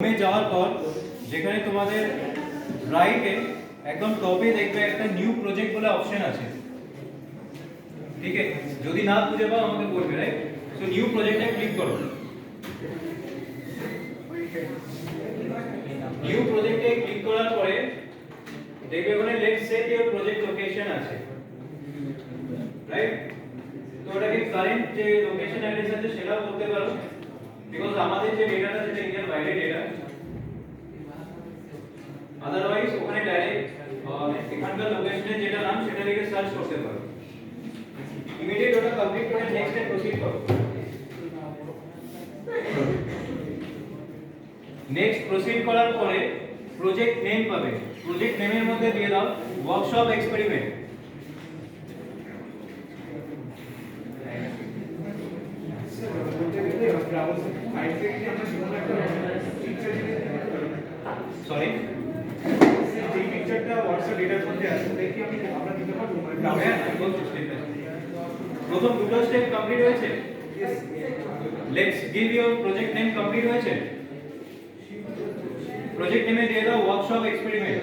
হোমে যাওয়ার পর যেখানে তোমাদের রাইটে একদম টপে দেখবে একটা নিউ প্রজেক্ট বলে অপশন আছে, ঠিক আছে? যদি না খুঁজে পাও আমাকে বলবে, রাইট? সো নিউ প্রজেক্টে ক্লিক করো। নিউ প্রজেক্টে ক্লিক করার পরে দেখবে ওখানে let's set your project location আছে, রাইট? তো ওটাকে কারেন্ট যে লোকেশন অ্যাড্রেস আছে সেটাও করতে পারো, বিকজ আমাদের যে ডেটাটা সেটা ইন্ডিয়ার বাইরে ডেটা। আদারওয়াইজ ওখানে ডাইরেক্ট এখানকার লোকেশনে যেটা নাম সেটা লিখে সার্চ করতে পারো। ইমিডিয়েট ওটা কমপ্লিট করে নেক্সট এ প্রসিড করো। নেক্সট প্রসিড করার পরে প্রজেক্ট নেম পাবে, প্রজেক্ট নেমের মধ্যে দিয়ে দাও ওয়ার্কশপ এক্সপেরিমেন্ট। সরি, এই পিকচারটা হোয়াটসঅ্যাপ ডেটার মধ্যে আছে, দেখি আমি আমরা দিতে পারবো প্রথম দুটো স্টেপ কমপ্লিট হয়েছে। Let's give your project name complete হয়েছে। প্রজেক্ট নেমে দিয়ে দাও ওয়ার্কশপ এক্সপেরিমেন্ট।